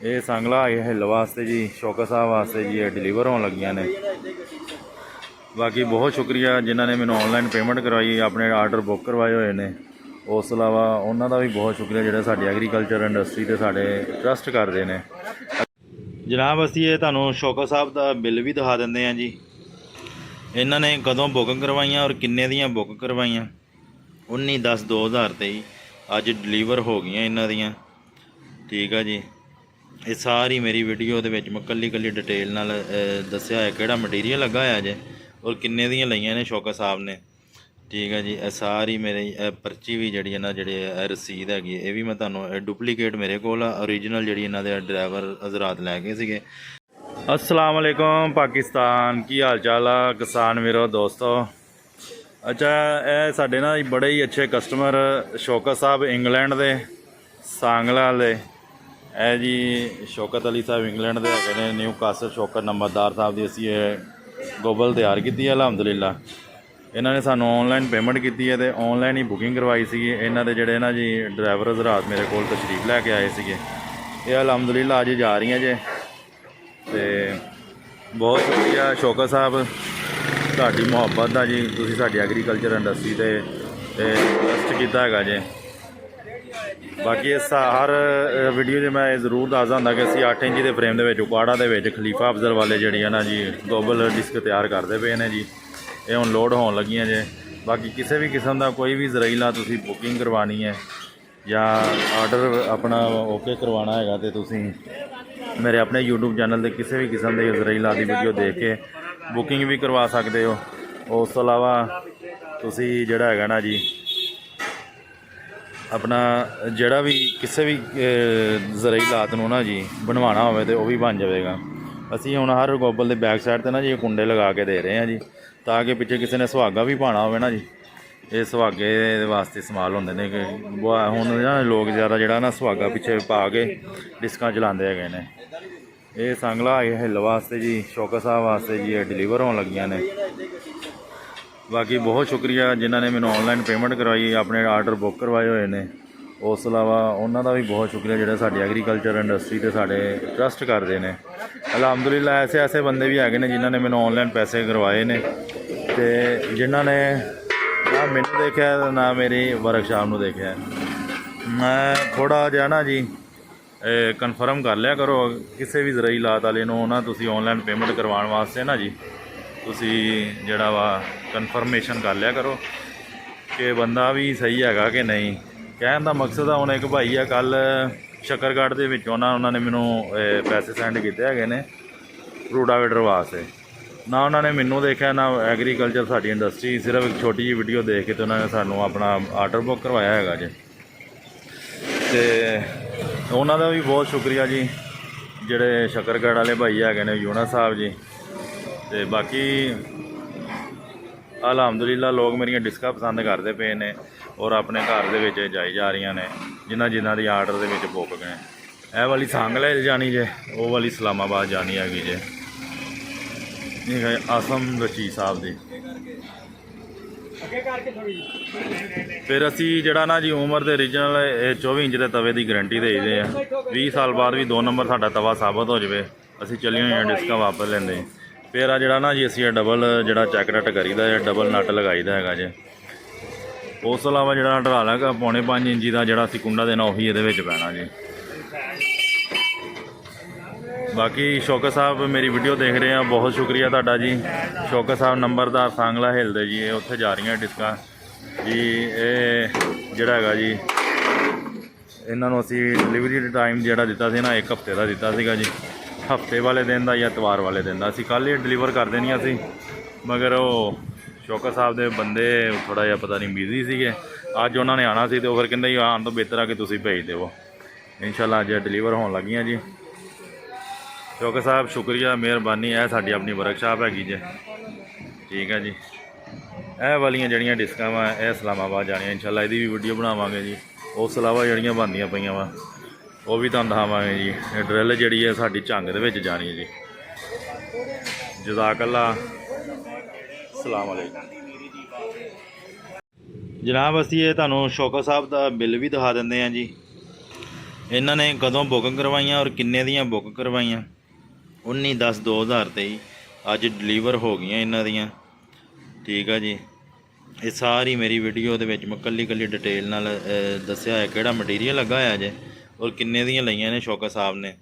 ये सांगला हिल वास्ते जी शौकत साहब वास्ते जी ये डिलीवर होने लगियां ने। बाकी बहुत शुक्रिया जिन्होंने मैंने ऑनलाइन पेमेंट करवाई, अपने आर्डर बुक करवाए हुए हैं। उस अलावा उन्होंने भी बहुत शुक्रिया जो साड़ी एग्रीकल्चर इंडस्ट्री से साढ़े ट्रस्ट करते हैं। जनाब असी ये तुहानू शौकत साहब का बिल भी दिखा देंगे हैं जी। इन्होंने कदों बुक करवाइयाँ और किन्ने दियाँ बुक करवाइयाँ। 19/10/2023 अज डिलीवर हो गई इन्हों दियाँ। ठीक है जी। ये सारी मेरी वीडियो के मैं कली कली डिटेल नाल दस्या है किहड़ा मटीरियल लगा है जे और किन्ने दियां लईयां ने शौकत साहब ने। ठीक है जी। यह सारी मेरी पर्ची भी जी ना जी रसीद हैगी ये भी मैं तुहानू डुप्लीकेट मेरे को ओरिजिनल जी इन्हों के ड्राइवर हजरात लै गए सीगे। अस्सलाम वालेकुम पाकिस्तान, की हाल चाल आ किसान मेरो दोस्तों। अच्छा ये साढ़े ना बड़े ही अच्छे कस्टमर शौकत साहब इंग्लैंड के सांगला दे ए जी शौकत अली साहब इंग्लैंड के है न्यू कासर शौकत नंबरदार साहब की असी गोबल तैयार की है अलहमदुलिल्ला। इन्होंने सानू ऑनलाइन पेमेंट की है तो ऑनलाइन ही बुकिंग करवाई सी। इन्हों के जोड़े ना जी ड्राइवर हजरात मेरे को तशरीफ लैके आए थे ये अलहमदुलिल्ला अज जा रही हैं जे। तो बहुत शुक्रिया शौकत साहब साड़ी मुहब्बत का जी, तुसीं साडी एग्रीकल्चर इंडस्ट्री से ट्रस्ट किया है जे। बाकी इस हर वीडियो में मैं जरूर दसदा हूँ कि असी 8 इंच के फ्रेम के उकाड़ा के खलीफा अफजल वाले जी है ना जी ग्लोबल डिस्क तैयार करते पे ने जी। ये हुण लोड होने लगियां जे। बाकी किसी भी किस्म का कोई भी जराइला तुसीं बुकिंग करवानी है या आर्डर अपना ओके करवाना है तो तुसीं मेरे अपने यूट्यूब चैनल पर किसी भी किस्म के जराइला की वीडियो देख के बुकिंग भी करवा सकते हो। उस तो अलावा तुसीं जिहड़ा है ना जी अपना जोड़ा भी किसी भी जराइलात ना जी बनवाना हो तो वह भी बन जाएगा। असी हुण हर गोबल के बैक साइड पर ना जी कुंडे लगा के दे रहे हैं जी ताकि पिछे किसी ने सुहागा भी पाना हो ना जी ये सुहागे वास्ते इस्तेमाल होंगे ने। हुण ना लोग ज़्यादा जोड़ा ना सुहागा पिछे पा के डिस्कां चलाते है। ये सांगला हिल वास्ते जी शौकत साहब वास्ते जी ये डिलीवर होने लगियां ने। बाकी बहुत शुक्रिया जिन्होंने मैंने ऑनलाइन पेमेंट करवाई, अपने आर्डर बुक करवाए हुए हैं। उस अलावा उन्होंने भी बहुत शुक्रिया जो साड़ी एग्रीकल्चर इंडस्ट्री से साढ़े ट्रस्ट करते हैं। अलहमदुलिल्ला ऐसे ऐसे बंदे भी है जिन्होंने मैंने ऑनलाइन पैसे करवाए ने तो जिन्होंने ना मैनू देखा ना मेरी वर्कशॉप में देखा। मैं थोड़ा जहा ना जी कन्फर्म कर लिया करो किसी भी जराइलात वाले ना तुसी ऑनलाइन पेमेंट करवाने वास्ते ना जी तुसी जड़ा वा कन्फर्मेशन कर लिया करो कि बंदा भी सही है कि नहीं। कहने का मकसद है हुण एक भाई है कल शकरगढ़ के उन्होंने मैनू पैसे सेंड किए है रूटावेटर वास्ते। ना उन्होंने मैनू देखा ना एग्रीकल्चर साड़ी इंडस्ट्री, सिर्फ एक छोटी जी वीडियो देख के तो उन्होंने सानू अपना आर्डर बुक करवाया है जी। तो उन्होंने भी बहुत शुक्रिया जी जोड़े शकरगढ़ वाले भाई है यूनस साहब जी। तो बाकी अलहमदुलिल्ला लोग मेरिया डिस्कां पसंद करते पे ने और अपने घर के जाई जा रही ने जिन्हों जिन्हों की आर्डर के बुक गए। यह वाली सांगला जानी जे, वो वाली इस्लामाबाद जानी हैगी जे। आसम रशीद साहब की फिर असी जड़ा ना जी उमर के ओरिजिनल 24 इंच के तवे की गारंटी दे दे 20 साल बाद भी 2 नंबर साडा तवा साबित हो जाए असी चली हुई डिस्कां वापस लेंदे। फिर आ जड़ा ना जी असी डबल जड़ा चैक नट करीदा है, डबल नट लगाईदा है जे। उस अलावा जड़ा ढाल है 4.5 इंची का जड़ा असी कुंडा देना उही ये पैना जी। बाकी शौकत साहब मेरी वीडियो देख रहे हैं, बहुत शुक्रिया तुहाडा जी। शौकत साहब नंबरदार सांगला हिलदे जी उत्थे जा रही डिस्कां जी। ये जड़ा है जी इन्हों असी डिलीवरी टाइम जोड़ा दिता सी ना 1 हफ्ते का दिता सीगा जी। हफ्ते वाले दिन का या इतवार वाले दिन का असी कल ही डिलीवर कर देनिया सी, मगर वो शौकत साहब के बंदे थोड़ा जिहा पता नहीं बिजी सीगे। अज उन्होंने आना सी तो फिर कहते आने तो बेहतर है कि तुसीं भेज देवो। इंशाल्लाह अज डिलीवर होने लगियां जी। शौकत साहब शुक्रिया मेहरबानी है साड़ी अपनी वर्कशॉप हैगी जे। ठीक है जी। यह वालियां जड़ियाँ डिस्कां वा इस्लामाबाद जानियां इंशाल्लाह इहदी भी वीडियो बनावांगे जी। उस अलावा जड़ियाँ बनदियां पईयां वा वो भी तुहानूं दिखावांगे जी। ड्रिल जिहड़ी है साडी झंग दे विच जानी है जी। जज़ाकल्लाह, अस्सलाम वालेकुम जनाब। असी ये तुहानूं शौकत साहब का बिल भी दिखा देंगे हैं जी। ਇਹਨਾਂ ਨੇ ਕਦੋਂ ਬੁੱਕ ਕਰਵਾਈਆਂ ਔਰ ਕਿੰਨੇ ਦੀਆਂ ਬੁੱਕ ਕਰਵਾਈਆਂ 19/10/2023 ਅੱਜ ਡਿਲੀਵਰ ਹੋ ਗਈਆਂ ਇਹਨਾਂ ਦੀਆਂ। ਠੀਕ ਆ ਜੀ, ਇਹ ਸਾਰੀ ਮੇਰੀ ਵੀਡੀਓ ਦੇ ਵਿੱਚ ਮੈਂ ਕੱਲੀ ਡਿਟੇਲ ਨਾਲ ਦੱਸਿਆ ਹੋਇਆ ਕਿਹੜਾ ਮਟੀਰੀਅਲ ਲੱਗਾ ਹੋਇਆ ਜੇ ਔਰ ਕਿੰਨੇ ਦੀਆਂ ਲਈਆਂ ਨੇ ਸ਼ੌਕਤ ਸਾਹਿਬ ਨੇ।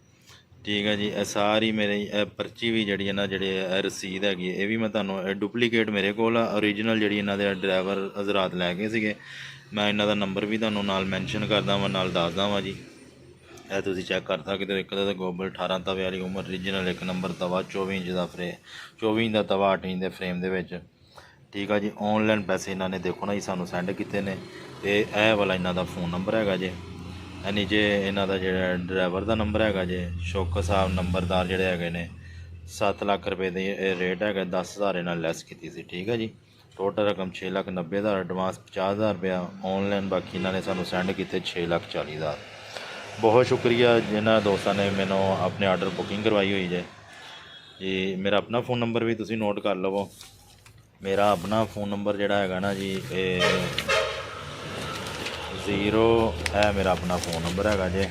ਠੀਕ ਹੈ ਜੀ, ਇਹ ਸਾਰੀ ਮੇਰੀ ਪਰਚੀ ਵੀ ਜਿਹੜੀ ਹੈ ਨਾ, ਜਿਹੜੇ ਰਸੀਦ ਹੈਗੀ ਇਹ ਵੀ ਮੈਂ ਤੁਹਾਨੂੰ ਡੁਪਲੀਕੇਟ ਮੇਰੇ ਕੋਲ ਆ, ਓਰੀਜਨਲ ਜਿਹੜੀ ਇਹਨਾਂ ਦੇ ਡਰਾਈਵਰ ਹਜ਼ਰਾਤ ਲੈ ਗਏ ਸੀਗੇ। ਮੈਂ ਇਹਨਾਂ ਦਾ ਨੰਬਰ ਵੀ ਤੁਹਾਨੂੰ ਨਾਲ ਮੈਂਸ਼ਨ ਕਰਦਾ ਵਾਂ, ਨਾਲ ਦੱਸਦਾ ਵਾਂ ਜੀ। ਇਹ ਤੁਸੀਂ ਚੈੱਕ ਕਰ ਸਕਦੇ ਹੋ। ਇੱਕ ਤਾਂ ਗੋਬਲ 18 ਤਵੇ ਵਾਲੀ ਉਮਰ ਓਰੀਜਨਲ, ਇੱਕ ਨੰਬਰ ਤਵਾ 24 ਇੰਚ ਦਾ 24 ਇੰਚ ਦਾ ਤਵਾ 8 ਇੰਚ ਦੇ ਫਰੇਮ ਦੇ ਵਿੱਚ। ਠੀਕ ਆ ਜੀ, ਔਨਲਾਈਨ ਪੈਸੇ ਇਹਨਾਂ ਨੇ ਦੇਖੋ ਨਾ ਜੀ ਸਾਨੂੰ ਸੈਂਡ ਕੀਤੇ ਨੇ। ਤੇ ਇਹ ਵਾਲਾ ਇਹਨਾਂ ਦਾ ਫ਼ੋਨ ਨੰਬਰ ਹੈਗਾ ਜੇ, ਨੀਚੇ ਇਹਨਾਂ ਦਾ ਜਿਹੜਾ ਡਰਾਈਵਰ ਦਾ ਨੰਬਰ ਹੈਗਾ ਜੇ। ਸ਼ੌਕਤ ਸਾਹਿਬ ਨੰਬਰਦਾਰ ਜਿਹੜੇ ਹੈਗੇ ਨੇ 7 ਲੱਖ ਰੁਪਏ ਦੇ ਇਹ ਰੇਟ ਹੈਗਾ, 10,000 ਇਹਨਾਂ ਲੈਸ ਕੀਤੀ ਸੀ। ਠੀਕ ਹੈ ਜੀ, ਟੋਟਲ ਰਕਮ 6,90,000, ਐਡਵਾਂਸ 50,000 ਰੁਪਇਆ, ਔਨਲਾਈਨ ਬਾਕੀ ਇਹਨਾਂ ਨੇ ਸਾਨੂੰ ਸੈਂਡ ਕੀਤੇ 6,40,000। ਬਹੁਤ ਸ਼ੁਕਰੀਆ ਜਿਨ੍ਹਾਂ ਦੋਸਤਾਂ ਨੇ ਮੈਨੂੰ ਆਪਣੇ ਆਰਡਰ ਬੁਕਿੰਗ ਕਰਵਾਈ ਹੋਈ ਜੇ ਜੀ। ਮੇਰਾ ਆਪਣਾ ਫ਼ੋਨ ਨੰਬਰ ਵੀ ਤੁਸੀਂ ਨੋਟ ਕਰ ਲਵੋ। ਮੇਰਾ ਆਪਣਾ ਫ਼ੋਨ ਨੰਬਰ ਜਿਹੜਾ ਹੈਗਾ ਨਾ ਜੀ, ਇਹ 0 ਹੈ ਮੇਰਾ ਆਪਣਾ फ़ोन नंबर हैगा जे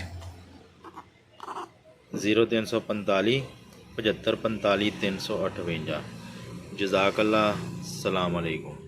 0345 75 45 358। जज़ाकल्लाह, सलाम अलैकुम।